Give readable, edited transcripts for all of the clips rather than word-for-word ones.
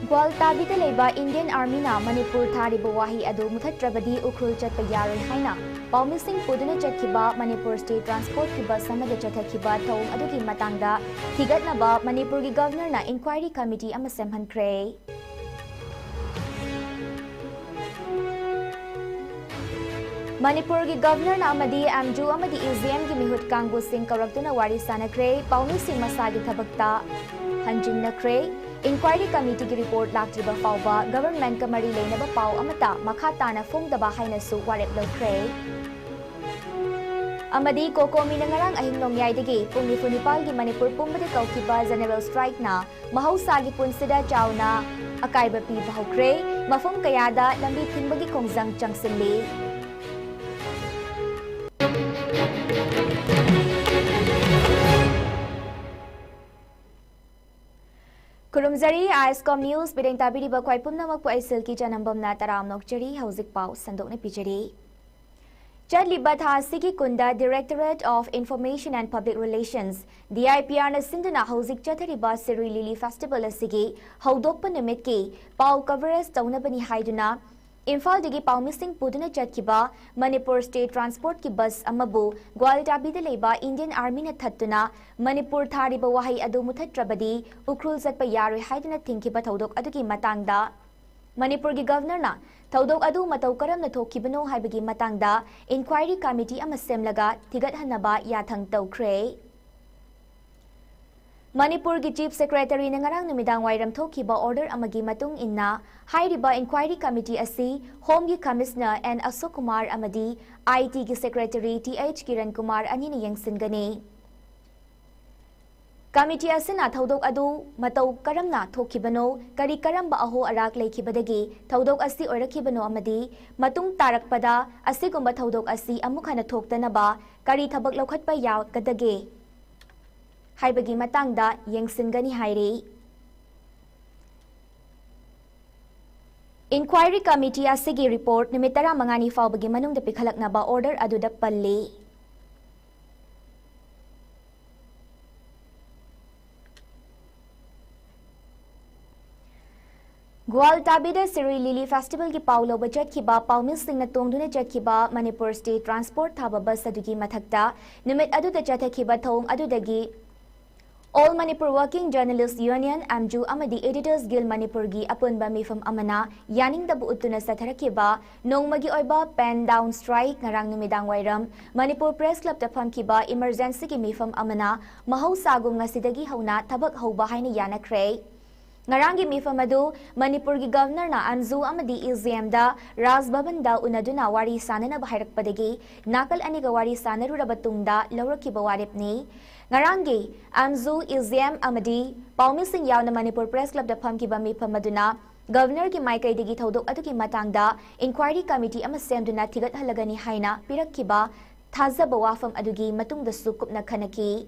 Gwaltabida leba Indian Army na Manipur thariba wahi adu muthatrabadi ukrul chatpa yaroi haina Paumising puduna chatkiba Manipur State Transport ki bus samada chathakiba thong adugi matangda thigatnaba Manipur gi governor na inquiry committee ama semhankhre Manipur gi governor na amadi amju amadi EZM gi mihut kangbu sing karaktuna wari sanakre Paumising masagi thabakta hanjinakre Inquiry Committee ki report laktriba fawba government ka mari leinaba paw amata makha tana phongdaba haina su warep lokre amadi kokomi na ngarang ahing nongyai pungni funipal gi Manipur pumbade kaukiba general strike na mahausa gi punsida chawna akaiba pi bahokre mafum kayada lambi thingbagi khongjang changsilli Kurumzari ISCOM News bideng tabiri ba kwai pumna mak pu aisil ki janambam na taram nokchari hauzik pau sandok ne pijari Chadli batha sigi kunda Directorate of Information and Public Relations DIPR na sinduna hauzik chathari ba Siri Lily Festival asigi haudok pa nimit ki pau coverage tauna bani haiduna Imphal digi paumising puduna chatkiba Manipur State Transport ki bus amabu Gwaltabida leba Indian Army na thattuna Manipur thariba wahi adu muthatrabadi ukrul zatpa yaroi haiduna thingkiba thodok adugi matangda Manipur gi governor na thodok adu matau karam na thokibano haibagi matangda inquiry committee ama semlaga thigathanaba yathang tawkhre Manipur gi Chief Secretary na ngarang numidang wairam thokiba order amagi matung inna hairiba inquiry committee asi Home gi Commissioner N Ashok Kumar amadi IT gi Secretary TH Kiran Kumar ani ni yengsingani Committee asina thodok adu matau karamna thokibano kari karamba aho arak leikibadagi thodok asi oirakibano amadi matung tarakpada asigumba thodok asi amukhana thoktanaba kari thabak lokhatpa yaw kadage haibagi matangda yengsingani hairi Inquiry Committee asigi report nimitara mangani fawbagi manungda pikhalaknaba order aduda palli Gwaltabida Siri Lily Festival ki paulo budget ki ba paumising na tongduna jet ki ba Manipur State Transport thaba bus adugi mathakta nimit adu da jatha ki ba thong adu dagi All Manipur Working Journalists Union Amju amadi Editors Guild Manipur gi apunba mifam amana yaning dabu utuna satharakiba nongmagi oiba pen down strike ngarang numidang wairam Manipur Press Club ta famkiba emergency ki mifam amana mahausagum ngasidagi hauna thabak hauba haina yanakre Ngarangi mifamadu Manipur gi governor na Amzu amadi EZM da Raj Bhavan da unaduna wari sanana bahairakpadagi nakal aniga wari sanaru rabatungda lawrakiba waripni Ngarangi Amzu EZM amadi paumising yawna Manipur Press Club da famkiba mifamaduna Governor ki maikai digi thodok adugi matangda inquiry committee ama semduna thigat halagani haina pirakkiba thazaba wafam adugi matungda sukupna khanaki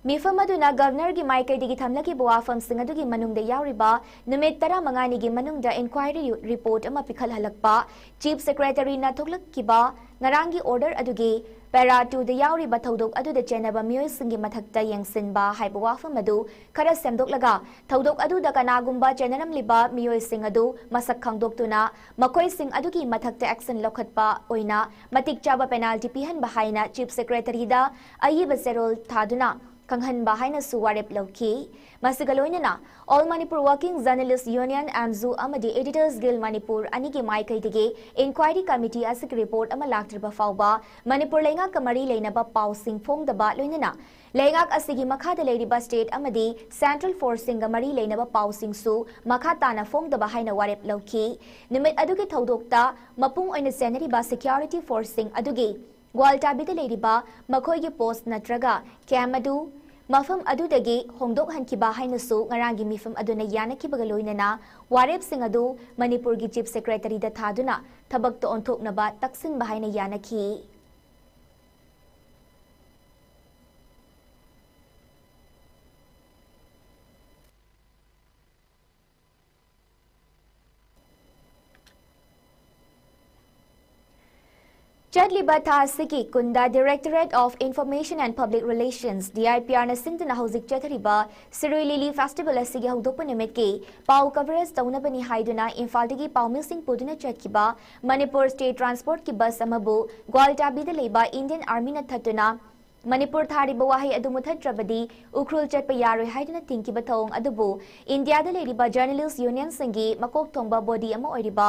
Mifam aduna governor gi maikai digi thamlaki buwafam sing adugi manungda yawriba numit tara mangani gi manungda inquiry report ama pikhal halakpa chief secretary na thoklakkiba ngarangi order adugi para 2 da yawriba thodok aduda chenaba miyoi singi mathakta yengsinba haiba wafam adu khara semdoklaga thodok aduda kanagumba chenaram liba miyoi sing adu masak khangdoktuna makoi sing adugi mathakta action lokhatpa oina matik chaba penalty pihan bahaina chief secretary da ayiba serol thaduna Kanghan bahaina suwarep lauki Masigaloinana All Manipur Working Journalists Union Amzu amadi Editors Guild Manipur anigi maikai dige inquiry committee asik report ama laktriba fawba Manipur lenga kamari leinaba pausing phongdaba loinana Lengak asigi makhada leiriba state amadi Central Forcing mari leinaba pausing su makhatana phongdaba haina warep lauki nimit adugi thodokta mapung oina senariba security forcing adugi Gwaltabida leiriba makhoigi post natraga camadu mafam adudagi hongdok hankiba hainasu ngarangi mifam aduna yanakibaga loinana warep sing adu Manipur gi chief secretary da thaduna thabak to onthoknaba taksin bahaina yanaki Chatliba Thasiki Kunda Directorate of Information and Public Relations DIPR na sinduna hauzik chathariba Sirui Lili Festival asigi haudokpa nimitki pau coverage taunabani haiduna Imphaldagi paumilsing puduna chatkiba Manipur State Transport ki bus amabu Gwaltabida leiba Indian Army na thatuna Manipur thariba wahi adu muthatrabadi ukrul chatpa yaroi haiduna tingkiba thawng adubu India da leiriba Journalists Union singi makok thongba body ama oiriba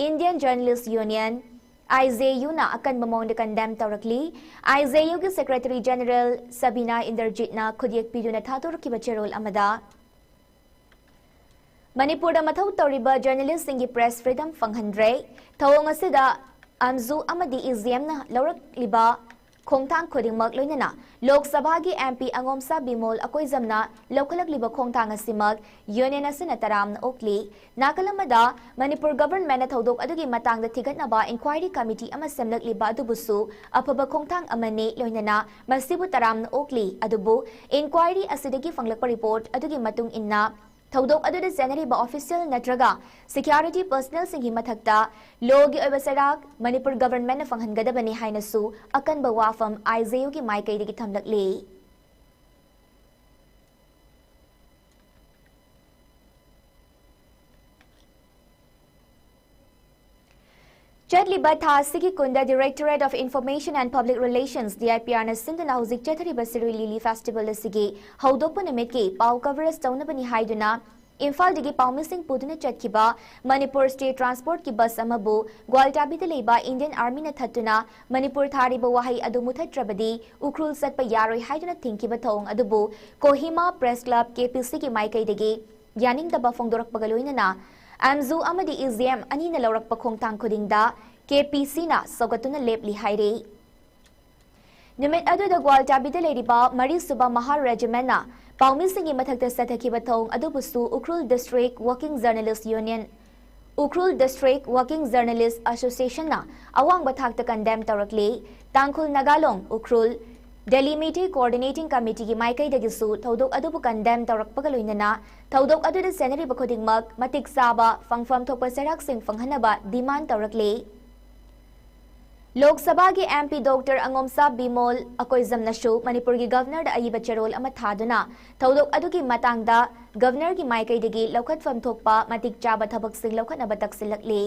Indian Journalists Union ISCOM na akan mamong condemn taurakli ISCOM ki Secretary General Sabina Inderjit na khudyak pidu na thatur ki bacharol amada Manipur da mathau tauriba journalist singi press freedom fanghandre thawong asida amzu amadi ISCOM na laurak liba khongthang khudingmak loinana Lok Sabha gi MP Angomsa Bimol akoizamna lokhalak liba khongthang asimag union asina taram na okli nakalamada Manipur government na thodok adugi matang da thigatnaba inquiry committee ama semlak liba adubusu apaba khongthang amane loinana masibu taram na okli adubu inquiry asidagi fanglakpa report adugi matung inna Thodok aduda Janariba official natraga security personnel singhi mathakta logi oibasarak Manipur government na fanghangadabani hainasu akan bawafam ISCOM ki maikai digi thamlakli Chatliba Thasiki Kunda Directorate of Information and Public Relations DIPR na sinduna hauzik chathariba Sirui Lili Festival asigi haudokpa nimitki pau coverage taunabani haiduna Imphal digi paumising puduna chatkiba Manipur State Transport ki bus amabu Gwaltabida leiba Indian Army na thatuna Manipur thariba wahi adu muthatrabadi ukrul satpa yaroi haiduna tingkiba thawng adubu Kohima Press Club KPC ki maikai digi yaningdaba phongdorakpaga loinana Amzu amadi ISCOM ani na laurakpa khongthang khudingda KPC na sogatuna lepli haire Nimit adu da Gwaltabida leiriba Mari Suba Mahar Regiment na Paumisingi mathakta sathakiba thawng adubusu Ukrul District Working Journalist Union Ukrul District Working Journalist Association na awang bathakta condemn taurakli Tangkhul Nagalong Ukrul Delimite Coordinating Committee ki maikai dagisu thodok adubu condemn taurakpaga loinana thodok aduda senariba khudingmak matik saba fangfam thokpa sarak sing fanghanaba demand taurakli Lok Sabha ki MP Dr. Angomsa Bimol akoizam nashu Manipur ki Governor da ayiba charol ama thaduna thodok adugi matangda Governor ki maikai dagi lokhat fam thokpa matik chaba thabak sing lokhat na batak silakli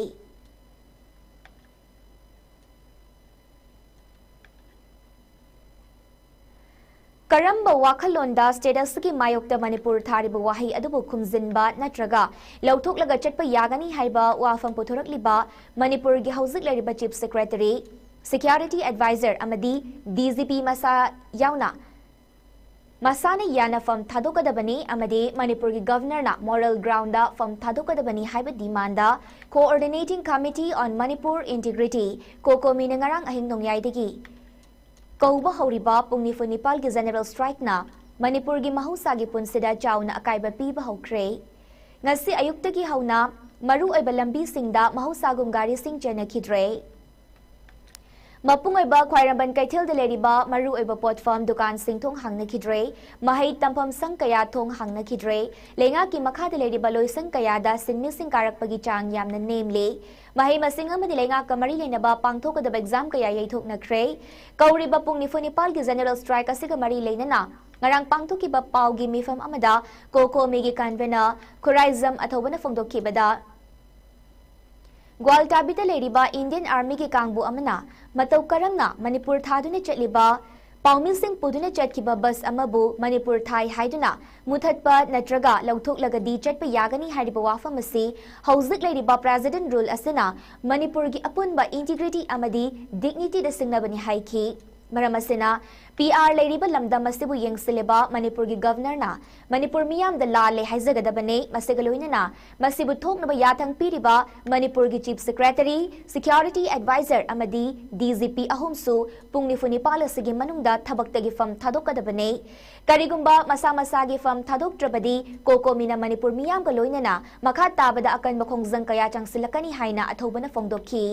Karamba wakhalonda status ki mayokta Manipur thariba wahi adubu khumzinba natraga lauthoklaga chatpa yagani haiba wafam puthorakliba Manipur gi hauzik leriba Chief Secretary Security Advisor amadi DGP masa yauna masana yana fam thadokadabani amadi Manipur gi Governor na moral ground da fam thadokadabani haiba demanda Coordinating Committee on Manipur Integrity kokomi ngarang ahing nongyai degi Kauba hauriba pungnifu Nepal ki general strike na Manipur gi mahusagi punsida chauna akaiba piba haukre ngasi ayukta ki hauna maru oiba lambi singda mahusagum gari sing chena khidre Mapung oiba khwairamban kaithel de leriba maru oiba platform dukan sing thong hangna khidre mahai tampam sang kaya thong hangna khidre lenga ki makha de leriba loisang kaya da sinmi sing karakpagi chang yamna nemle Mahai masing amadi lenga kamari leinaba pangthokadaba exam kaya yaithokna khre kauriba pungnifu Nepal ki general strike asiga mari leinana ngarang pangthokiba paugi mifam amada koko megi convener Khoraizam athobana phongdokhibada Gwaltabida leiriba Indian Army ki kangbu amana matau karamna Manipur thaduna chatliba Paumising puduna chatkiba bus amabu Manipur thai haiduna muthatpa natraga lauthoklagadi chatpa yagani hariba wafam asi hauzik leiriba president rule asina Manipur gi apunba integrity amadi dignity da singnabani haiki maramasina PR leiriba lamdam asibu yengsileba Manipur gi governor na Manipur miyam da la le haizagadabane masigaloina na masibu thoknaba yathang piriba Manipur gi chief secretary security advisor amadi DGP ahumsu pungnifu Nepal asigi manungda thabaktagi fam thadokadabane karigumba masa masagi fam thadoktrabadi kokomina Manipur miyam ga loina na makha tabada akan makhongjang kaya changsilakani haina athobana phongdokhi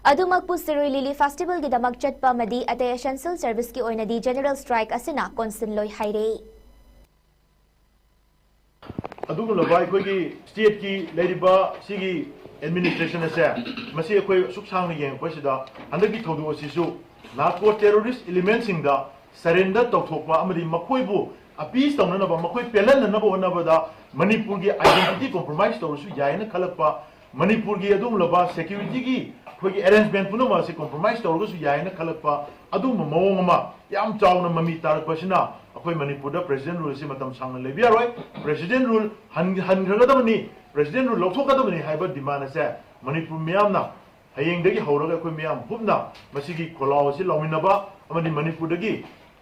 Adumakpu Sirui Lili Festival ki damak chatpa madi atay essential service ki oinadi general strike asina konsin loi haire अदुगुलबा अखोगी state की लेरिबा सिगी administration असे मसी अखोई सुखसांग येंगपसिदा हंदकी थौदु असिसु नार्को टेररिस्ट एलिमेंट सिंगदा सरेंडर तौथोकपा अमदि मखोइबु अपीस तौननबा मखोइ पेलननबा होनबदा मणिपुर की आइडेंटिटी कॉम्प्रोमाइज तौरसु यायना खलकपा मणिपुर की अदुगुलबा सिक्योरिटी की अखोगी अरेंजमेंट पुनमा से कॉम्प्रोमाइज तौरगसु यायना खलकपा अदुम मवोंग अमा याम चावना ममी तारकपसिना अखोई मणिपुर प्रेसिडेंट रूल से मतम सांगना लेबियारोय प्रेसिडेंट रूल हनग्रगदबनी प्रेसिडेंट रूल लौथोकदबनी हाइबा डिमांड से मणिपुर मियामना हयेंगदगी हौरगा अखोई मियाम हुबना मसिगी खोलाव से लौमिनबा अमनि मणिपुरदगी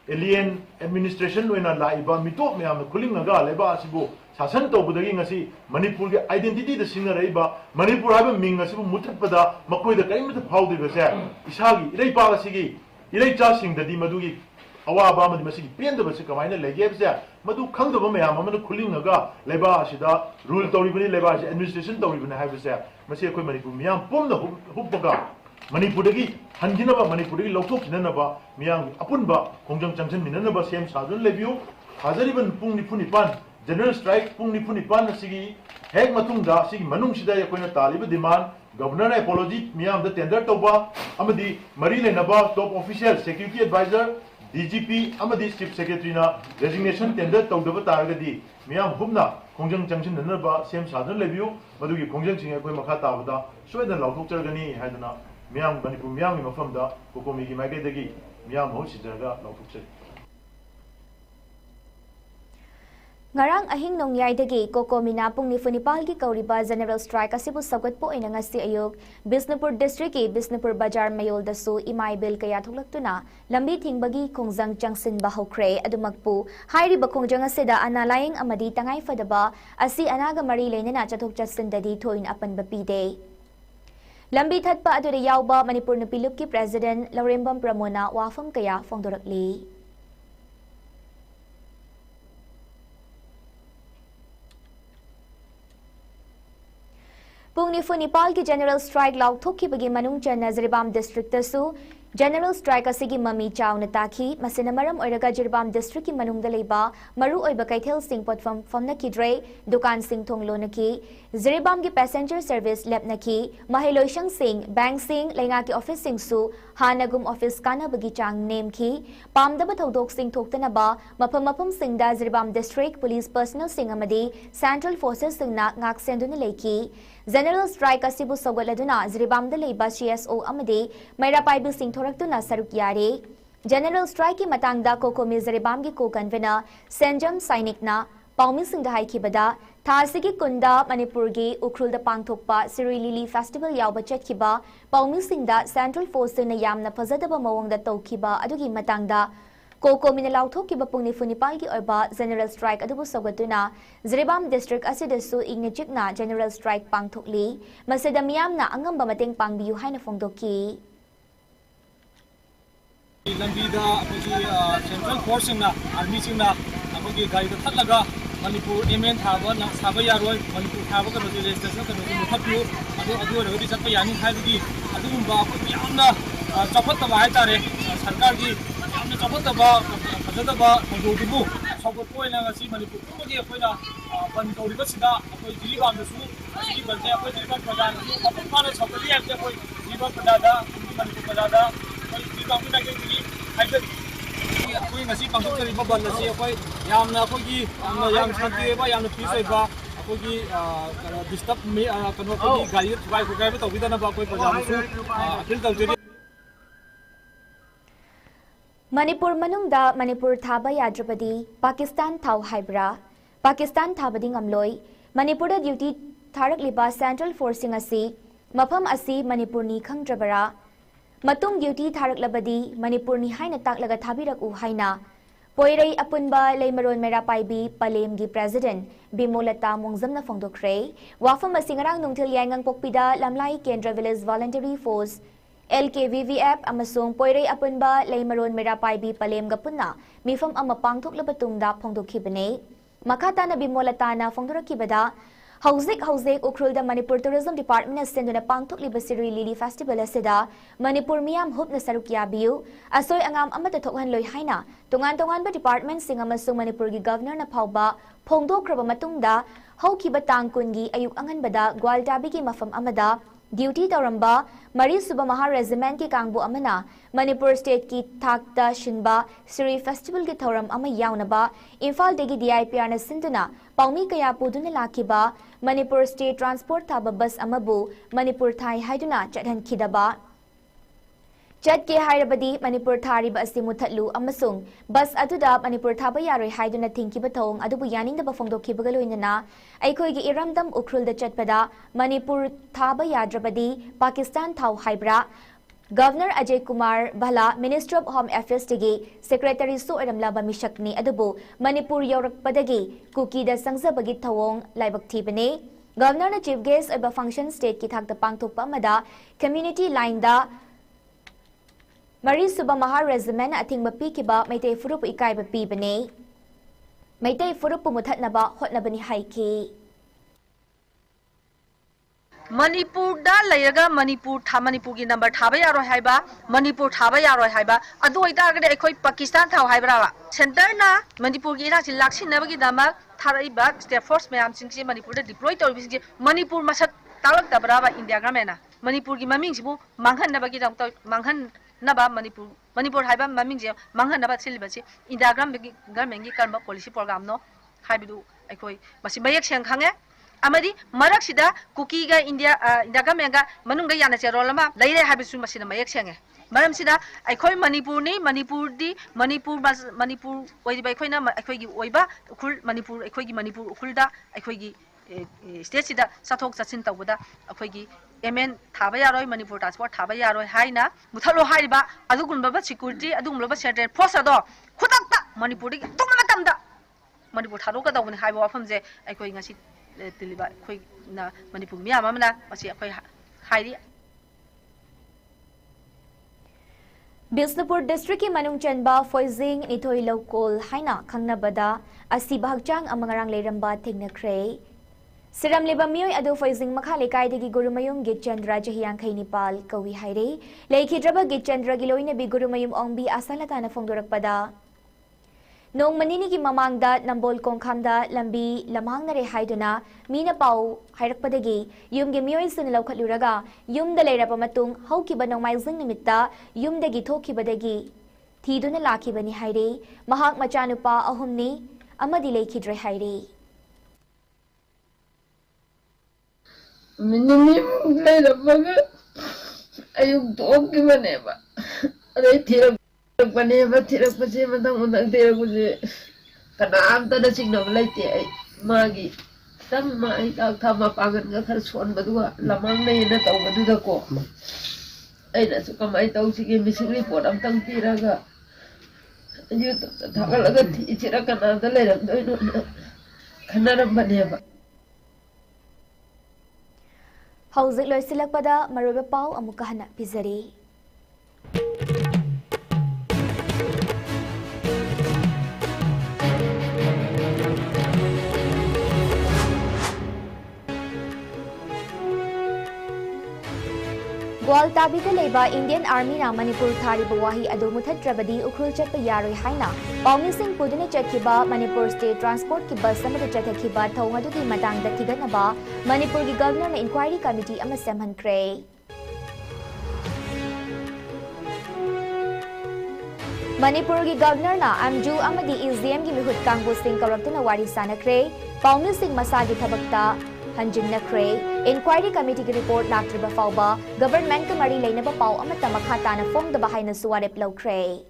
एलियन एडमिनिस्ट्रेशन ओइना लाइबा मिटोप मियाम खुलिंगगा लेबा असिबो शासन तौबदगी ngasi मणिपुर के आइडेंटिटी द सिंगर रहिबा मणिपुर हाइबा मिंग असिबो मुथतपदा मखोइदा करिमत फाउदिबसे इसागी इरैपा असिगी इरैचा सिंगददी मदुगी अवाबा मदि मसिगी पेंदबसे कमाइना लेगेबसे मदु खंगदब मयाम अमन खुलिंगगा लेबा असिदा रूल तौरिबनि लेबा असि एडमिनिस्ट्रेशन तौरिबनि हाइबसे मसि अखोइ मणिपुर मियाम पुमना हुबगा मणिपुरदगी हनगिनबा मणिपुरदगी लौथोखिननबा मियाम अपुनबा खोंजंग चंगसन मिननबा सेम साजुन लेबियो हाजरिबन पुंग निफुनिपान जनरल स्ट्राइक पुंग निफुनिपान सिगी हेक मतुंगदा सिगी मनुंगसिदा यकोइना तालिबा डिमांड गवर्नर एपोलॉजी मियाम द टेंडर तौबा अमदि मरी लेनबा top official security advisor DGP अमदि चीफ सेक्रेटरी ना रेजिग्नेशन टेंडर तौदबा तारगदी मियाम हुबना खोंजंग चंगसन ननबा सेम साजुन लेबियो मदुगी खोंजंग सिंग अखोइ मखा ताबदा सोयदन लौथोकचरगनी हायदना मियाम मणिपुर मियाम की मफमदा कोकोमी की माइकैदगी मियाम हो सिजरगा लौथोकचै ngarang ahing nongyai kokomina pung nifunipal ki kauriba general strike asibu sagatpo oina ngasi ayuk Bisnupur district ki Bisnupur bazar mayol dasu imai bill kaya thuklaktuna lambi thingbagi khongjang changsin ba hokre adumakpu hairi ba khongjang asida analaying amadi tangai fadaba asi anaga mari leinana chathok chatsin dadi thoin apan ba pide lambi thatpa adude yawba Manipur nupilup ki president Laurembam Pramona wafam kaya fongdorakli Pung Nifunipal ki general strike lauthokki bagi manung chana Jiribam district tasu general strike asigi mami chawna taki masina maram oiraga Jiribam district ki manung daleba maru oiba kaithel sing potfam famna kidre dukan sing thonglo naki Jiribam ki passenger service lep naki mahiloishang sing bank sing lenga ki office sing su hanagum office kana bagi chang name ki pamdaba thodok sing thoktana ba mapam sing da Jiribam district police personnel sing amadi central forces sing na ngak senduna leki General strike asibu sogoladuna Jiribam da leiba CSO amadi Mairapaibu sing thoraktuna saruk yare General strike ki matangda kokomi Jiribam ki ko-convener Senjam Sainikna paumi sing da haikibada Thasigi kunda Manipur gi ukrul da pangthokpa Siri Lili festival yawba chetkiba paumi sing da central force na yamna phajadaba mawong da tawkiba adugi matangda Kokomina lauthokki bapung nifunipal ki oiba general strike adubu sogatuna Jiribam district asidasu ignichikna general strike pangthokli masida miyamna angamba mateng pangbiyu haina fongdoki lambida akogi central force na army singna akogi gari da thatlaga Manipur MN thaba na saba yaroi Manipur thaba ka registration ka muthapu adu rodi chatpa yani khaibagi adugumba akogi yamna chapataba haitare sarkar gi yamna chapataba fajadaba thongdogibu sogotpoina ngasi Manipur tugi akoina ban tawriba sida akoi Jiribam da su asigi balde akoi Jiribam prajan apun phana chapali apte akoi Jiribam pradada Manipur pradada akoi Jiribam na ke gi haidat akoi ngasi pangthok kariba ban asi akoi yamna akoi yam shanti ba yamna peace oiba akoi disturb me kano akoi gari vai ko gai ba tawidana ba akoi prajan su appeal tawjeri Manipur manungda Manipur thaba yadrapadi Pakistan thau haibra Pakistan thabadi ngamloi Manipur da duty tharak liba central forcing asi mafam asi Manipur ni khangdrabara matung duty tharak labadi Manipur ni haina taklaga thabirak u haina poirai apunba leimaron mera paibi palem gi president Bimolata mongzamna fongdokre wafam asi ngarang nungthil yangang pokpida lamlai kendra village voluntary force LKVVF amasung poirai apunba leimaron mera paibi palem gapunna mifam ama pangthok labatungda phongdokhibane makata na Bimolata na phongdorakibada Hauzik Ukrul da Manipur Tourism Department na senduna pangthokliba Siri Lily Festival asida Manipur miyam hupna saruk yabiu asoy angam amata thokhan loi haina tongan ba department sing amasung Manipur gi governor na phawba phongdokraba matungda haukiba tangkungi ayuk anganbada Gwaldabi gi mafam amada duty tawramba Mari Suba Maha Regiment ki kangbu amana Manipur State ki thakta shinba Siri Festival ki thoram ama yaunaba Imphal degi DIPR na sinduna paumi kaya puduna lakiba Manipur State Transport Thaba bus amabu Manipur Thai haiduna chathan khidaba Chat ke hairabadi Manipur Thariba asi muthatlu amasung bus aduda Manipur Thaba yaroi haiduna thingkiba thong adubu yaningda bafongdo khibagaloinana aikoi gi iramdam ukrul da chatpada Manipur Thaba yadrabadi Pakistan thau haibra Governor Ajay Kumar Bhala Minister of Home Affairs dagi Secretary Su Aramla Bamishakni adubu Manipur Yorakpadagi Kuki da Sangjabagi Thawong Laibak Thibane Governor na Chief Guest oba Function State ki thakta pangthokpa amada Community Line da Mari Suba Maha Regiment ating mapi kiba Maitay Furup ikay bapi bane Maitay Furup pumuthatnaba hotnabani haiki Manipur da layaga Manipur ki number thaba yaroi haiba Manipur thaba yaroi haiba adu oitagade ekhoi Pakistan thau haibra ba center na Manipur gi ira silaksin nabagi dama tharaiba state force mayam singsi Manipur da deploy torbi Manipur masak talak tabra ba India gamena Manipur gi maming sibu manghan nabagi dam manghan naba Manipur haiba maming je manghan naba silibasi India gameng gi karma policy program no haibidu ekhoi masi mayak seng khange amadi marak sida kuki ga India government manungda yana che rolama leire habisu masina mayak senge maram sida aikoi Manipur ni Manipur oiba aikoi na aikoi gi oiba ukul Manipur aikoi gi Manipur ukulda aikoi gi state sida sathok sachin tawda aikoi gi MN thaba yaroi Manipur transport thaba yaroi haina muthalo haiba adugunba ba security adugunba central force ado khudakta Manipur gi tungna matamda Manipur tharo ka dawni haiba wafam je aikoi ngasi tiliba khoi na Manipur miyam amana masi khoi hairi Bisnupur District ki manung chanba Foizing nithoi local haina khangnabada asi bahagchang amangarang leiramba thengnakhre Siram leba miyoi adu Foizing makha lekai degi Gurumayum Gitchandra Jahiyang Khainipal kawi haire leikhidraba Gitchandra giloina bi Gurumayum ongbi asalata na phongdorakpada Nong manini ki mamangda nambol kongkhamda lambi lamhang nare haiduna mina pau hairakpadagi yum gi miyoi sun laukhatluraga yumda leirapa matung haukiba nongmaizing nimitta yumdagi thokibadagi thiduna lakhibani haire mahak machanupa ahumni amadi leikhidre haire Minimum leirapaga ayuk thokibane ba adai thira Panema tirak pasi matang tirak kuzi karena amta da signal laite ai magi tam mai tak thama pangan ga khar son badua lamang nei na taw badu da ko ai na su kamai taw sige mising report am tang tiraga yu thagalaga thi chira kana da le ram doi no khanaram baneba Hauzik loi silakpada maroba pau amuka hana pizari Gwaldabi leba Indian Army na Manipur thari bawahi adu muthatrabadi ukrul chatpa yaroi haina Paumi Singh pudune chatkiba Manipur State Transport ki bus amada chathakhiba thong adugi matangda thigatnaba Manipur gi governor na inquiry committee ama semhankre Manipur gi governor na amju amadi EZM gi mihut kangbu Singh kawaktuna wari sanakre Paumi Singh masagi thabakta Hanjin Nakre, Inquiry Committee ki report laktriba fauba, government ka mari lainaba pau amata makhata na fong da bahay na suwarep lawkre.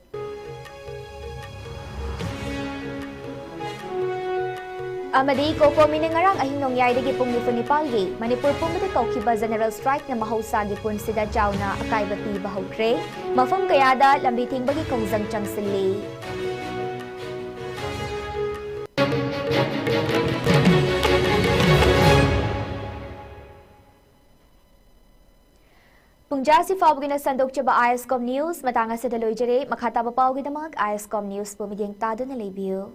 Amadi koko minangarang ahinong yay dagi pong nipunipalgi, Manipur pumati kaukiba general strike na mahusagi pun sida jaw na akay bapi bahawkre, mafong kayada lambiting bagi kongzang changsili. Pungjasi Fawgina Sandok Chaba ISCOM News, matanga sa daloy jere, makataba pawgi damag ISCOM News pumiging tado na lebiyo.